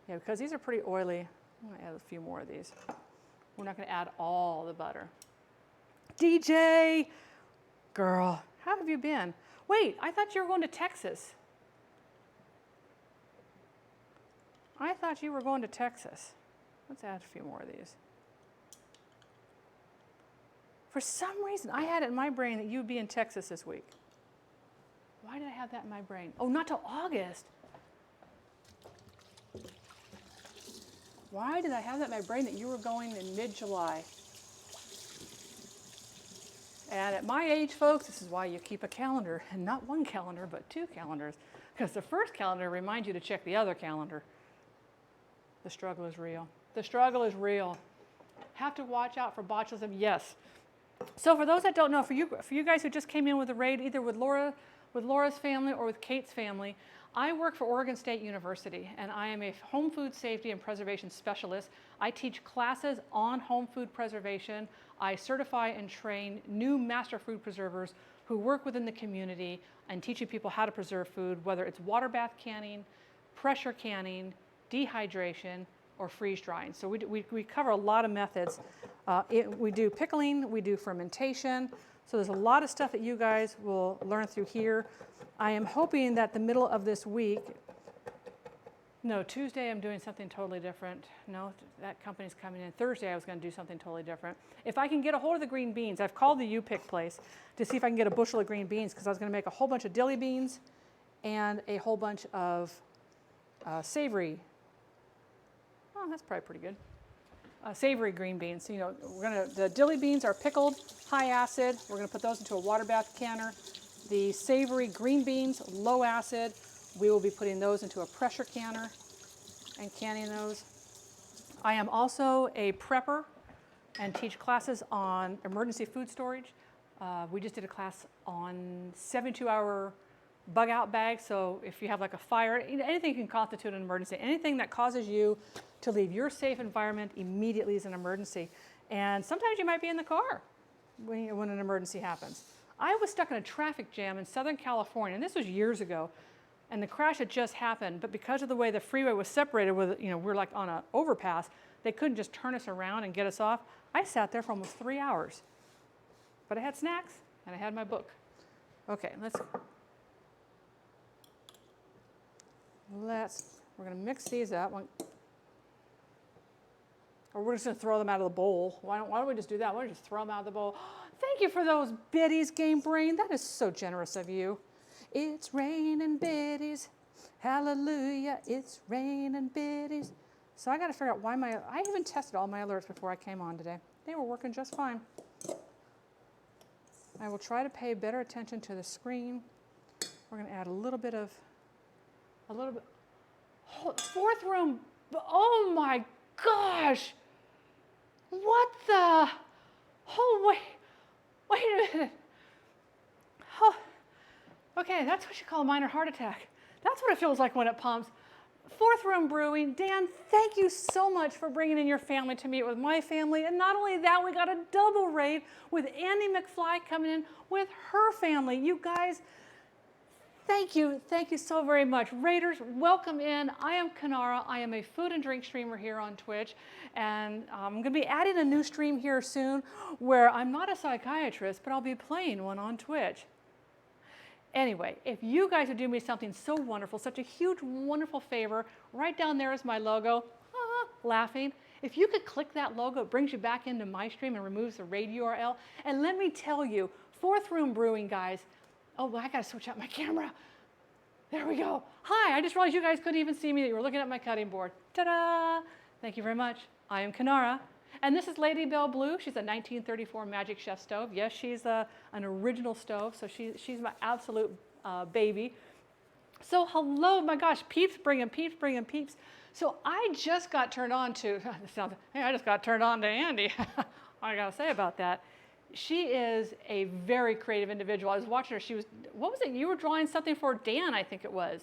Yeah, because these are pretty oily. I'm going to add a few more of these. We're not going to add all the butter. DJ, girl, how have you been? Wait, I thought you were going to Texas. I thought you were going to Texas. Let's add a few more of these. For some reason, I had it in my brain that you would be in Texas this week. Why did I have that in my brain? Oh, not till August. Why did I have that in my brain that you were going in mid-July? And at my age, folks, this is why you keep a calendar, and not one calendar, but two calendars. Because the first calendar reminds you to check the other calendar. The struggle is real. The struggle is real. Have to watch out for botulism? Yes. So for those that don't know, for you guys who just came in with a raid, either with Laura's family or with Kate's family, I work for Oregon State University, and I am a home food safety and preservation specialist. I teach classes on home food preservation. I certify and train new master food preservers who work within the community and teaching people how to preserve food, whether it's water bath canning, pressure canning, dehydration, or freeze drying. So we cover a lot of methods. We do pickling, we do fermentation. So there's a lot of stuff that you guys will learn through here. I am hoping that the middle of this week, no, Tuesday I'm doing something totally different. No, that company's coming in. Thursday I was going to do something totally different. If I can get a hold of the green beans, I've called the U-Pick place to see if I can get a bushel of green beans because I was going to make a whole bunch of dilly beans and a whole bunch of savory. Oh, that's probably pretty good. Savory green beans. So, you know, the dilly beans are pickled, high acid. We're going to put those into a water bath canner. The savory green beans, low acid. We will be putting those into a pressure canner and canning those. I am also a prepper and teach classes on emergency food storage. We just did a class on 72-hour bug out bags. So if you have like a fire, anything can constitute an emergency. Anything that causes you to leave your safe environment immediately is an emergency. And sometimes you might be in the car when an emergency happens. I was stuck in a traffic jam in Southern California, and this was years ago, and the crash had just happened, but because of the way the freeway was separated with, we're like on an overpass, they couldn't just turn us around and get us off. I sat there for almost 3 hours. But I had snacks, and I had my book. Okay, we're gonna mix these up. Or we're just gonna throw them out of the bowl. Why don't we just do that? Why don't we just throw them out of the bowl? Thank you for those biddies, Game Brain. That is so generous of you. It's raining biddies. Hallelujah, it's raining biddies. So I gotta figure out why I even tested all my alerts before I came on today. They were working just fine. I will try to pay better attention to the screen. We're gonna add a little bit. Fourth room, oh my gosh. What the, wait a minute. Oh, okay, that's what you call a minor heart attack. That's what it feels like when it pumps. Fourth Room Brewing, Dan, thank you so much for bringing in your family to meet with my family. And not only that, we got a double raid with Andy McFly coming in with her family. You guys, thank you so very much. Raiders, welcome in. I am Kanara. I am a food and drink streamer here on Twitch. And I'm going to be adding a new stream here soon where I'm not a psychiatrist, but I'll be playing one on Twitch. Anyway, if you guys would do me something so wonderful, such a huge, wonderful favor, right down there is my logo, laughing. If you could click that logo, it brings you back into my stream and removes the raid URL. And let me tell you, Fourth Room Brewing, guys, oh, I gotta switch out my camera. There we go. Hi, I just realized you guys couldn't even see me, that you were looking at my cutting board. Ta-da! Thank you very much. I am Kanara. And this is Lady Belle Blue. She's a 1934 Magic Chef stove. Yes, she's an original stove, so she's my absolute baby. So hello, my gosh, peeps bringing peeps. So I just got turned on to, I just got turned on to Andy. I gotta say about that. She is a very creative individual. I was watching her, what was it? You were drawing something for Dan, I think it was.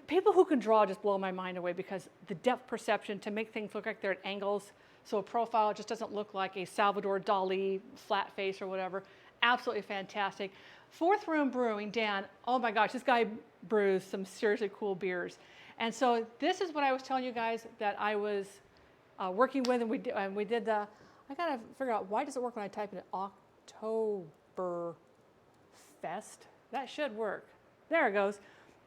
People who can draw just blow my mind away because the depth perception to make things look like they're at angles. So a profile just doesn't look like a Salvador Dali flat face or whatever. Absolutely fantastic. Fourth Room Brewing, Dan, oh my gosh, this guy brews some seriously cool beers. And so this is what I was telling you guys that I was working with, and we did the, I gotta figure out, why does it work when I type in Oktoberfest? That should work. There it goes.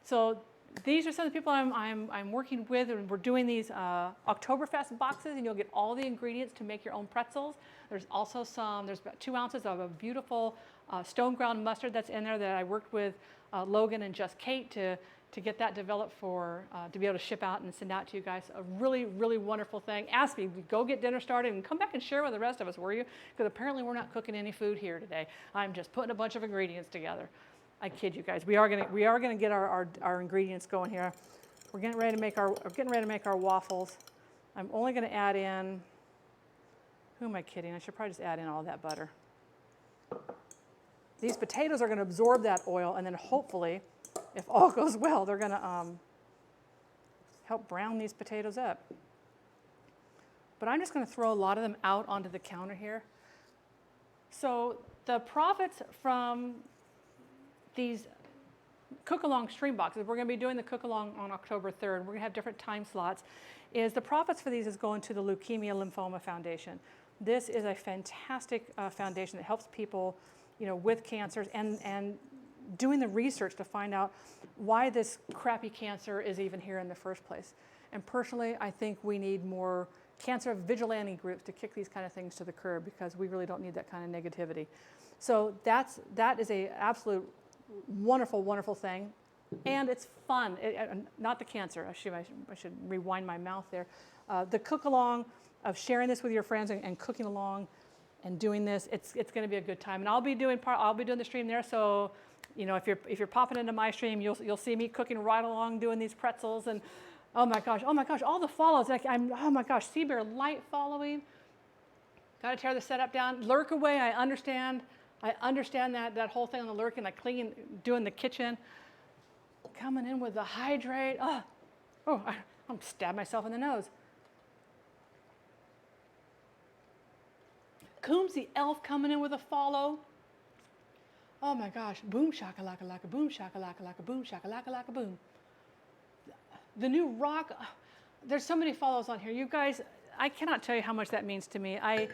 So these are some of the people I'm working with, and we're doing these Oktoberfest boxes, and you'll get all the ingredients to make your own pretzels. There's also there's about 2 ounces of a beautiful stone ground mustard that's in there that I worked with Logan and Just Kate to get that developed for, to be able to ship out and send out to you guys. A really, really wonderful thing. Ask me, go get dinner started and come back and share with the rest of us, were you? Because apparently we're not cooking any food here today. I'm just putting a bunch of ingredients together. I kid you guys. We are gonna get our ingredients going here. We're getting ready to make our waffles. I'm only gonna add in, who am I kidding? I should probably just add in all that butter. These potatoes are gonna absorb that oil, and then hopefully, if all goes well, they're gonna help brown these potatoes up. But I'm just gonna throw a lot of them out onto the counter here. So the profits from these cook-along stream boxes, we're going to be doing the cook-along on October 3rd. We're going to have different time slots. The profits for these is going to the Leukemia Lymphoma Foundation. This is a fantastic foundation that helps people, with cancers and doing the research to find out why this crappy cancer is even here in the first place. And personally, I think we need more cancer vigilante groups to kick these kind of things to the curb, because we really don't need that kind of negativity. So that is a absolute wonderful, wonderful thing, and it's fun. Not the cancer. I should rewind my mouth there. The cook-along of sharing this with your friends and cooking along and doing this, it's going to be a good time. And I'll be doing the stream there. So, if you're popping into my stream, you'll see me cooking right along, doing these pretzels. And oh my gosh, all the follows. Oh my gosh, Sea Bear light following. Got to tear the setup down. Lurk away. I understand that whole thing on the lurking, like cleaning, doing the kitchen. Coming in with the hydrate. I'm stab myself in the nose. Coombs the elf coming in with a follow. Oh my gosh, boom shakalaka laka, boom shakalaka laka, boom shakalaka laka, boom. The new rock, there's so many follows on here. You guys, I cannot tell you how much that means to me. I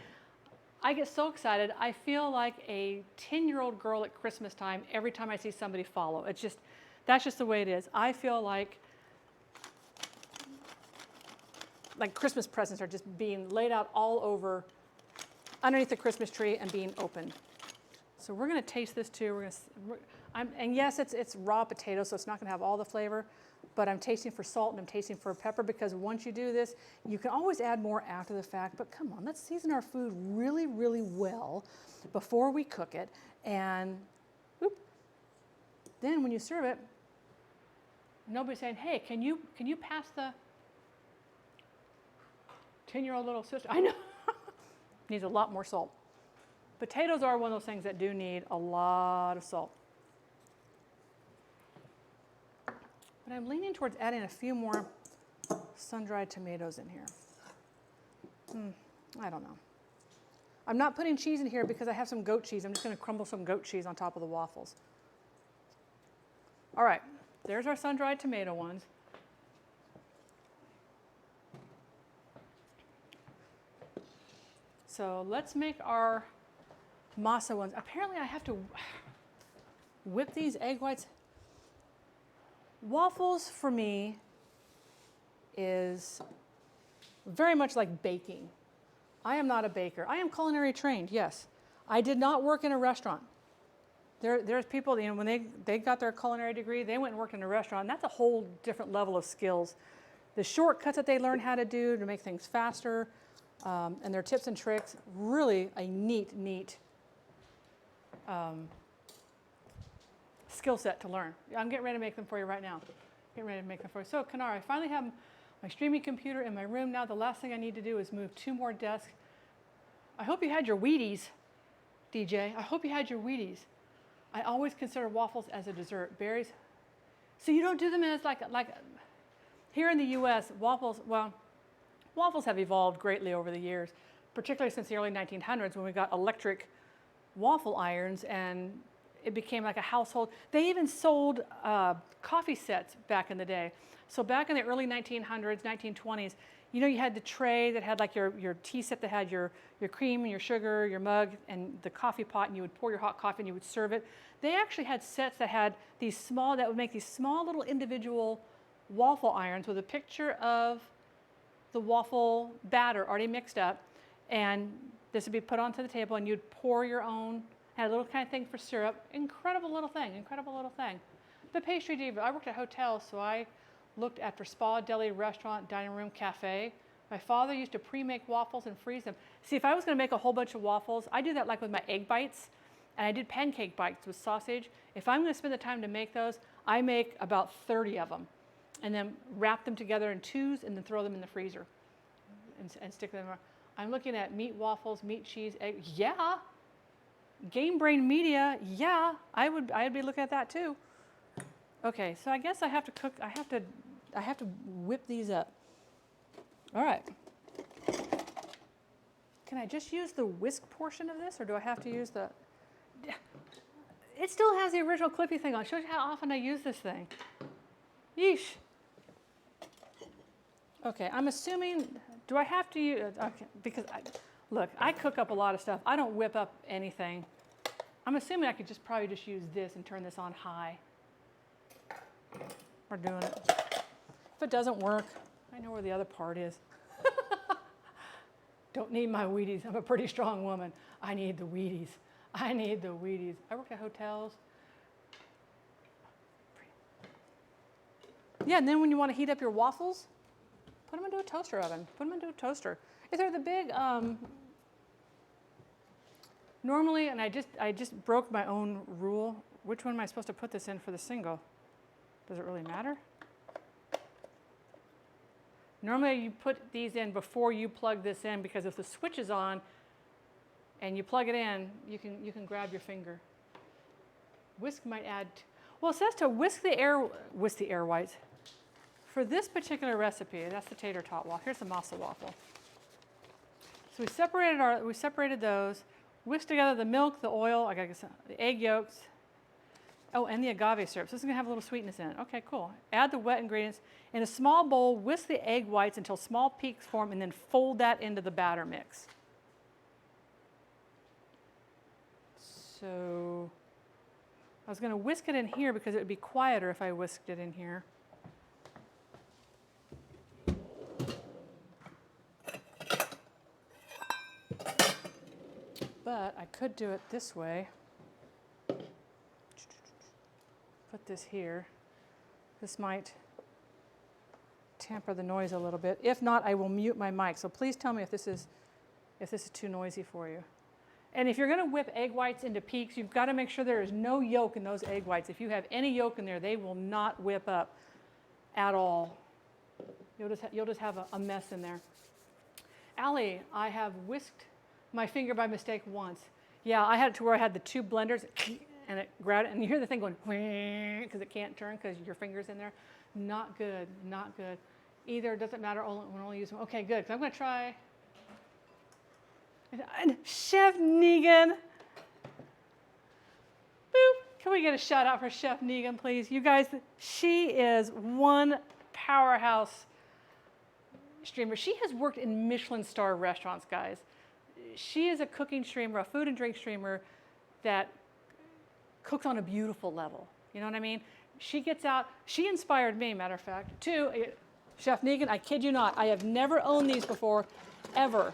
get so excited. I feel like a 10-year-old girl at Christmas time every time I see somebody follow. That's just the way it is. I feel like Christmas presents are just being laid out all over underneath the Christmas tree and being opened. So we're going to taste this too. And yes, it's raw potato, so it's not going to have all the flavor. But I'm tasting for salt and I'm tasting for pepper, because once you do this, you can always add more after the fact. But come on, let's season our food really, really well before we cook it. And then when you serve it, nobody's saying, hey, can you pass the 10-year-old little sister? I know. Needs a lot more salt. Potatoes are one of those things that do need a lot of salt. But I'm leaning towards adding a few more sun-dried tomatoes in here. I don't know. I'm not putting cheese in here because I have some goat cheese. I'm just going to crumble some goat cheese on top of the waffles. All right, there's our sun-dried tomato ones. So let's make our masa ones. Apparently I have to whip these egg whites. Waffles for me is very much like baking. I am not a baker. I am culinary trained, yes. I did not work in a restaurant. There's people, when they got their culinary degree, they went and worked in a restaurant, and that's a whole different level of skills. The shortcuts that they learn how to do to make things faster, and their tips and tricks, really a neat skill set to learn. I'm getting ready to make them for you right now. So, Kanar, I finally have my streaming computer in my room now. The last thing I need to do is move 2 more desks. I hope you had your Wheaties, DJ. I hope you had your Wheaties. I always consider waffles as a dessert. Berries. So you don't do them as like here in the U.S., waffles have evolved greatly over the years, particularly since the early 1900s when we got electric waffle irons, and it became like a household. They even sold coffee sets back in the day. So back in the early 1900s, 1920s, you know, you had the tray that had like your tea set that had your cream and your sugar, your mug, and the coffee pot, and you would pour your hot coffee and you would serve it. They actually had sets that had these small, that would make these small little individual waffle irons with a picture of the waffle batter already mixed up, and this would be put onto the table, and you'd pour your own, had a little kind of thing for syrup. Incredible little thing, incredible little thing. The pastry diva, I worked at hotels, so I looked after spa, deli, restaurant, dining room, cafe. My father used to pre-make waffles and freeze them. See, if I was gonna make a whole bunch of waffles, I do that like with my egg bites, and I did pancake bites with sausage. If I'm gonna spend the time to make those, I make about 30 of them, and then wrap them together in twos, and then throw them in the freezer, and stick them. I'm looking at meat waffles, meat cheese, egg. Yeah, Game Brain Media. Yeah, I'd be looking at that too. Okay, so I guess I have to cook. I have to whip these up. All right. Can I just use the whisk portion of this, or do I have to use the? It still has the original clippy thing on. Shows you how often I use this thing. Yeesh. Okay, I'm assuming. Do I have to use? Okay, because look, I cook up a lot of stuff. I don't whip up anything. I'm assuming I could probably just use this and turn this on high. We're doing it. If it doesn't work, I know where the other part is. Don't need my Wheaties. I'm a pretty strong woman. I need the Wheaties. I need the Wheaties. I worked at hotels. Yeah, and then when you want to heat up your waffles, put them into a toaster oven. Put them into a toaster. If they're the big, normally, and I just broke my own rule. Which one am I supposed to put this in for the single? Does it really matter? Normally you put these in before you plug this in, because if the switch is on and you plug it in, you can grab your finger. Whisk might add, well, it says to whisk the air whites. For this particular recipe, that's the tater tot waffle. Here's the masa waffle. So we separated those, whisked together the milk, the oil, I guess the egg yolks, oh, and the agave syrup. So this is gonna have a little sweetness in it. Okay, cool. Add the wet ingredients. In a small bowl, whisk the egg whites until small peaks form, and then fold that into the batter mix. So I was gonna whisk it in here because it would be quieter if I whisked it in here. But I could do it this way. Put this here. This might tamper the noise a little bit. If not, I will mute my mic. So please tell me if this is too noisy for you. And if you're going to whip egg whites into peaks, you've got to make sure there is no yolk in those egg whites. If you have any yolk in there, they will not whip up at all. You'll just have a mess in there. Allie, I have whisked my finger by mistake once. Yeah, I had it to where I had the two blenders, and it grabbed it, and you hear the thing going, because it can't turn because your finger's in there. Not good, not good. Either, doesn't matter, we're only using, okay, good, because I'm going to try. And Chef Negan. Boop. Can we get a shout out for Chef Negan, please? You guys, she is one powerhouse streamer. She has worked in Michelin star restaurants, guys. She is a cooking streamer, a food and drink streamer that cooks on a beautiful level. You know what I mean? She gets out, she inspired me, matter of fact, to Chef Negan, I kid you not, I have never owned these before, ever.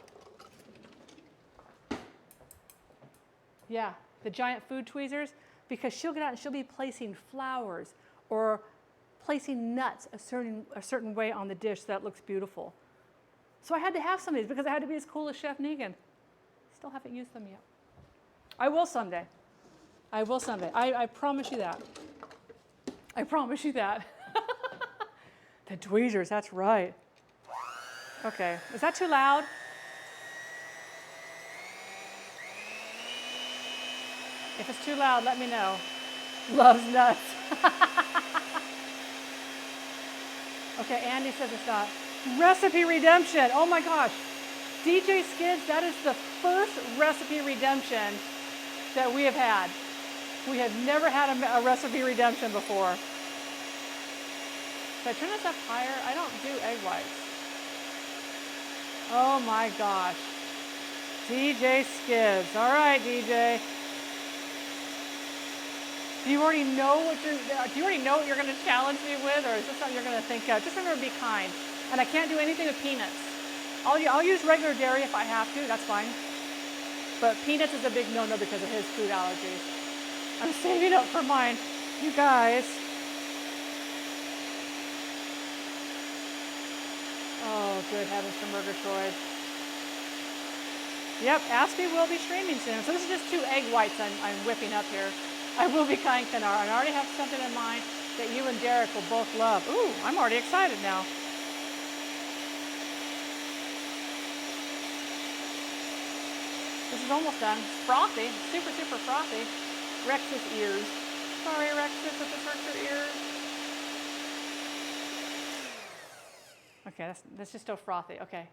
Yeah, the giant food tweezers, because she'll get out and she'll be placing flowers or placing nuts a certain way on the dish so that looks beautiful. So I had to have some of these because I had to be as cool as Chef Negan. Still haven't used them yet. I will someday. I will someday. I promise you that. I promise you that. The tweezers, that's right. Okay, is that too loud? If it's too loud, let me know. Loves nuts. Okay, Andy says it's not. Recipe redemption, oh my gosh. DJ Skids, that is the first recipe redemption that we have had. We have never had a recipe redemption before. Should I turn this up higher? I don't do egg whites. Oh my gosh. DJ Skids. All right, DJ. Do you already know what you're going to challenge me with, or is this something you're going to think of? Just remember, be kind. And I can't do anything with peanuts. I'll use regular dairy if I have to. That's fine. But peanuts is a big no-no because of his food allergies. I'm saving up for mine. You guys. Oh, good heavens for Murgatroyd. Yep, Aspie will be streaming soon. So this is just 2 egg whites I'm whipping up here. I will be kind, Kenar. I already have something in mind that you and Derek will both love. Ooh, I'm already excited now. This is almost done. It's frothy, super, super frothy. Rex's ears. Sorry, Rexus, if it hurts your ears. Okay, that's just still frothy. Okay.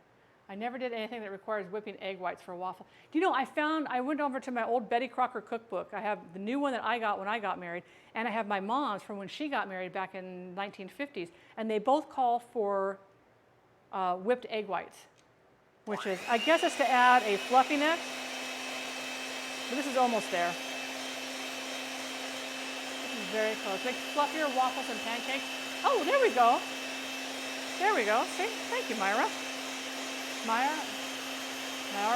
I never did anything that requires whipping egg whites for a waffle. Do you know, I went over to my old Betty Crocker cookbook. I have the new one that I got when I got married, and I have my mom's from when she got married back in 1950s, and they both call for whipped egg whites, which is, I guess it's to add a fluffiness. But this is almost there. This is very close. Make fluffier waffles and pancakes. Oh, there we go. There we go. See? Thank you, Myra. My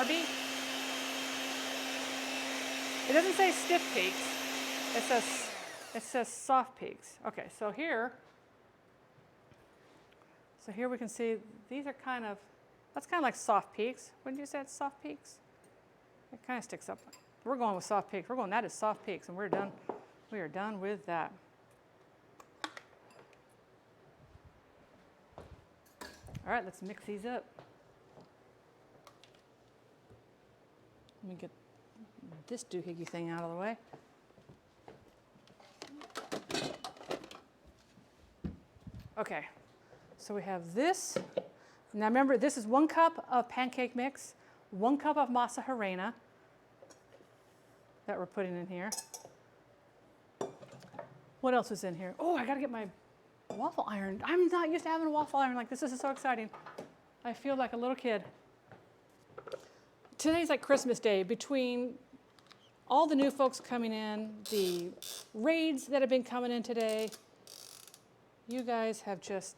RB. It doesn't say stiff peaks. It says soft peaks. Okay, so here we can see these are that's kind of like soft peaks. Wouldn't you say it's soft peaks? It kind of sticks up. We're going with soft peaks. That is soft peaks, and we're done. We are done with that. All right, let's mix these up. Let me get this doohickey thing out of the way. Okay, so we have this. Now remember, this is 1 cup of pancake mix, 1 cup of masa harina that we're putting in here. What else is in here? Oh, I gotta get my waffle iron. I'm not used to having a waffle iron like this. This is so exciting. I feel like a little kid. Today's like Christmas Day. Between all the new folks coming in, the raids that have been coming in today, you guys have just,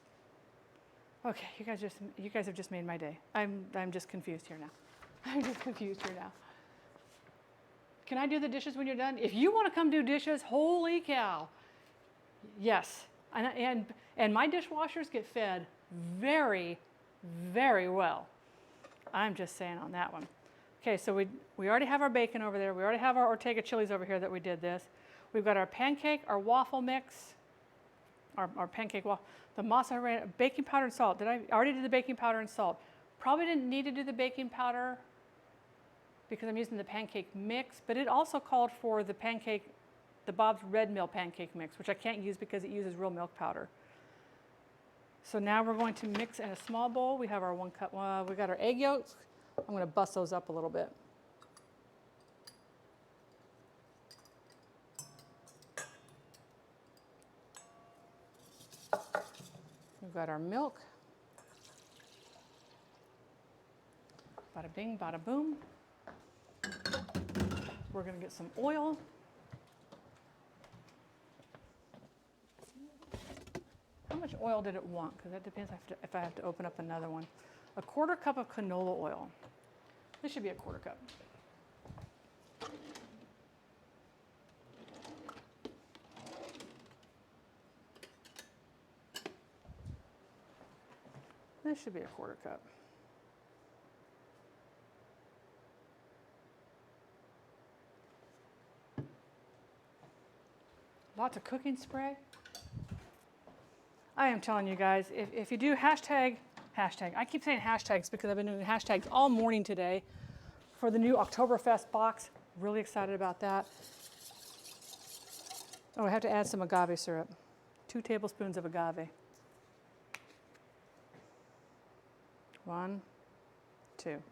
okay, you guys have just made my day. I'm just confused here now. I'm just confused here now. Can I do the dishes when you're done? If you want to come do dishes, holy cow. Yes. And my dishwashers get fed very, very well. I'm just saying on that one. Okay, so we already have our bacon over there. We already have our Ortega chilies over here that we did this. We've got our pancake, our waffle mix, our pancake waffle, the masa, baking powder and salt. I already did the baking powder and salt. Probably didn't need to do the baking powder because I'm using the pancake mix, but it also called for the Bob's Red Mill pancake mix, which I can't use because it uses real milk powder. So now we're going to mix in a small bowl. We have our 1 cup, we got our egg yolks. I'm going to bust those up a little bit. We've got our milk. Bada bing, bada boom. We're going to get some oil. How much oil did it want? Because that depends if I have to open up another one. 1/4 cup of canola oil. This should be 1/4 cup. This should be 1/4 cup. Lots of cooking spray. I am telling you guys, if you do hashtag, I keep saying hashtags because I've been doing hashtags all morning today for the new Oktoberfest box. Really excited about that. Oh, I have to add some agave syrup. 2 tablespoons of agave. 1, 2.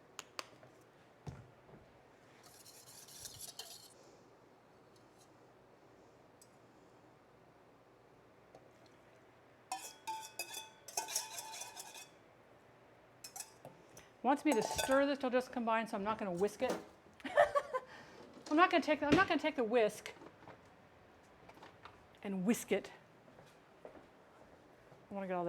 Wants me to stir this till just combine, so I'm not going to whisk it. I'm not going to take the whisk and whisk it. I want to get all that.